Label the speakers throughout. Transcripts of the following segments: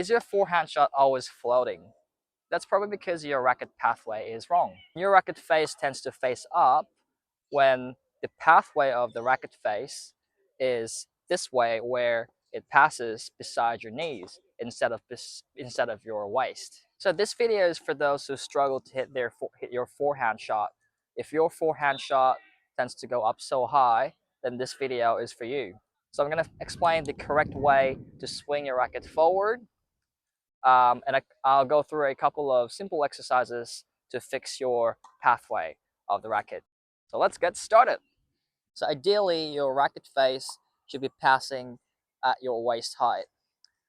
Speaker 1: Is your forehand shot always floating? That's probably because your racket pathway is wrong. Your racket face tends to face up when the pathway of the racket face is this way, where it passes beside your knees instead of your waist. So this video is for those who struggle to hit your forehand shot. If your forehand shot tends to go up so high, then this video is for you. So I'm going to explain the correct way to swing your racket forward, and I'll go through a couple of simple exercises to fix your pathway of the racket. So let's get started. So ideally, your racket face should be passing at your waist height.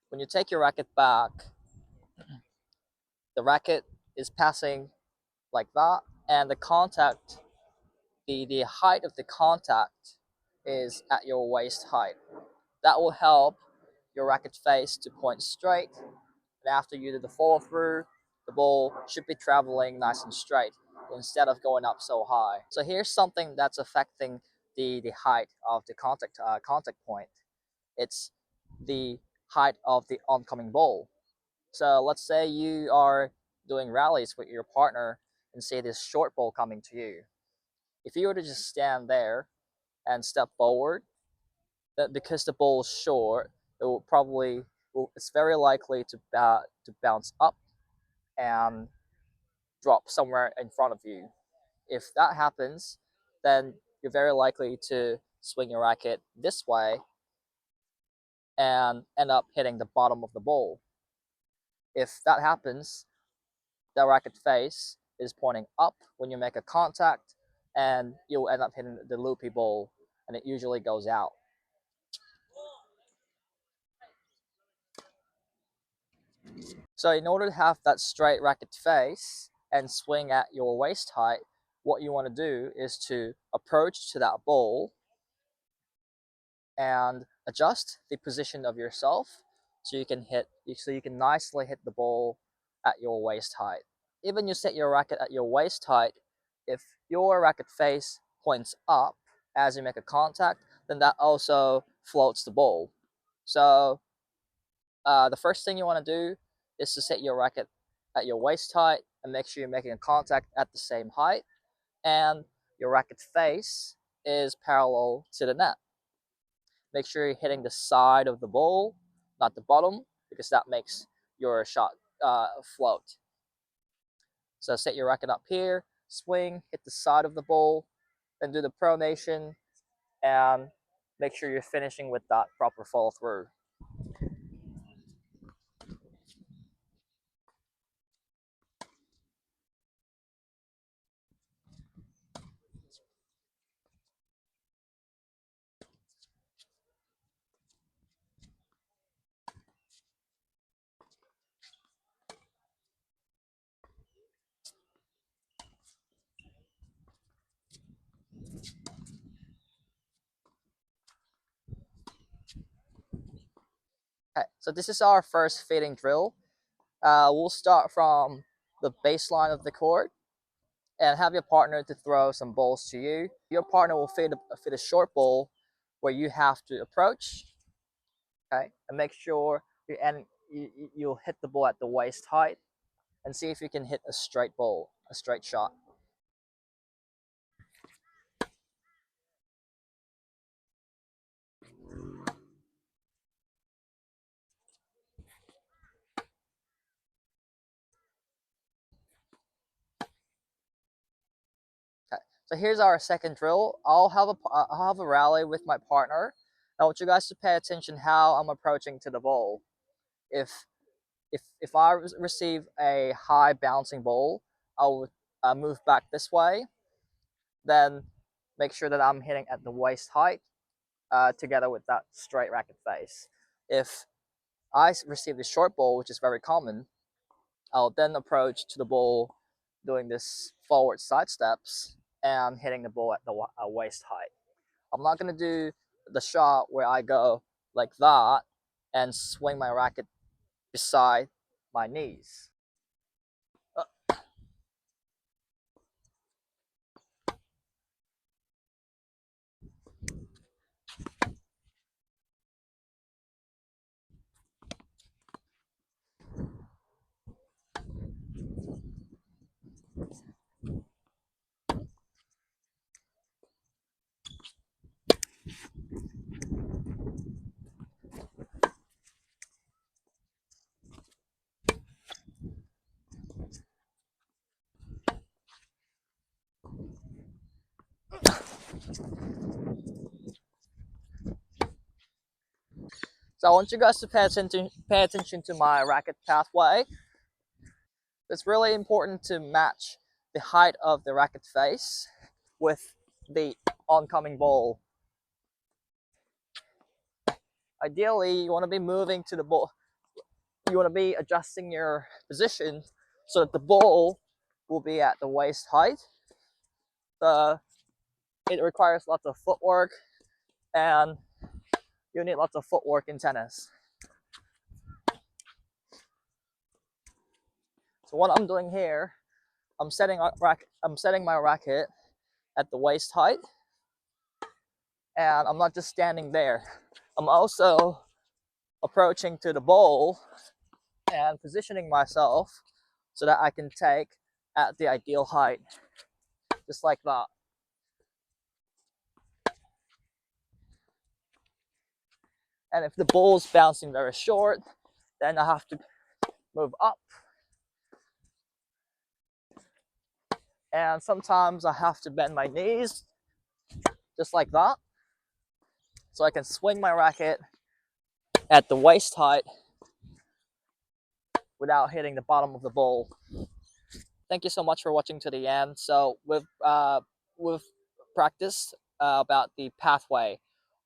Speaker 1: When you take your racket back, the racket is passing like that, and the height of the contact is at your waist height. That will help your racket face to point straight, and after you do the follow through, the ball should be traveling nice and straight instead of going up so high. So here's something that's affecting the height of the contact point. It's the height of the oncoming ball. So let's say you are doing rallies with your partner and see this short ball coming to you. If you were to just stand there and step forward, that because the ball is short, it's very likely to bounce up and drop somewhere in front of you. If that happens, then you're very likely to swing your racket this way and end up hitting the bottom of the ball. If that happens, the racket face is pointing up when you make a contact, and you'll end up hitting the loopy ball, and it usually goes out. So in order to have that straight racket face and swing at your waist height, what you want to do is to approach to that ball and adjust the position of yourself so you can nicely hit the ball at your waist height. Even you set your racket at your waist height, if your racket face points up as you make a contact, then that also floats the ball. So the first thing you want to do is to set your racket at your waist height and make sure you're making a contact at the same height, and your racket face is parallel to the net. Make sure you're hitting the side of the ball, not the bottom, because that makes your shot float. So set your racket up here, swing, hit the side of the ball, then do the pronation, and make sure you're finishing with that proper follow through. Okay, so this is our first fading drill. We'll start from the baseline of the court and have your partner to throw some balls to you. Your partner will fit a short ball where you have to approach, okay, and make sure you'll hit the ball at the waist height and see if you can hit a straight ball, a straight shot. Okay, so here's our second drill. I'll have a rally with my partner. I want you guys to pay attention how I'm approaching to the ball. If I receive a high bouncing ball, I'll move back this way. Then make sure that I'm hitting at the waist height, together with that straight racket face. If I receive the short ball, which is very common, I'll then approach to the ball doing this forward side steps and hitting the ball at the waist height. I'm not going to do the shot where I go like that and swing my racket beside my knees. So I want you guys to pay attention to my racket pathway. It's really important to match the height of the racket face with the oncoming ball. Ideally, you want to be moving to the ball. You want to be adjusting your position so that the ball will be at the waist height. It requires lots of footwork, and you need lots of footwork in tennis. So what I'm doing here, I'm setting my racket at the waist height, and I'm not just standing there. I'm also approaching to the ball and positioning myself so that I can take at the ideal height, just like that. And if the ball's bouncing very short, then I have to move up. And sometimes I have to bend my knees, just like that, so I can swing my racket at the waist height without hitting the bottom of the ball. Thank you so much for watching to the end. So we've practiced about the pathway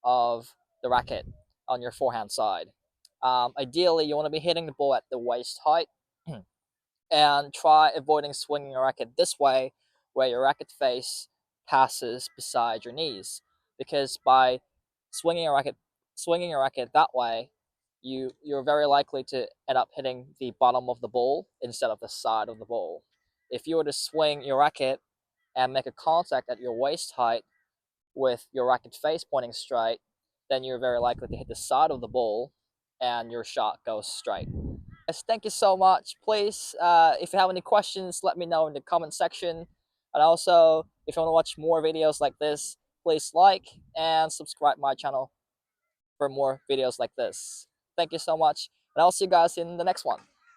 Speaker 1: of the racket on your forehand side. Ideally, you want to be hitting the ball at the waist height and try avoiding swinging your racket this way, where your racket face passes beside your knees. Because by swinging your racket that way, you're very likely to end up hitting the bottom of the ball instead of the side of the ball. If you were to swing your racket and make a contact at your waist height with your racket face pointing straight, then you're very likely to hit the side of the ball and your shot goes straight. Yes, thank you so much. Please, if you have any questions, let me know in the comment section. And also, if you want to watch more videos like this, please like and subscribe my channel for more videos like this. Thank you so much, and I'll see you guys in the next one.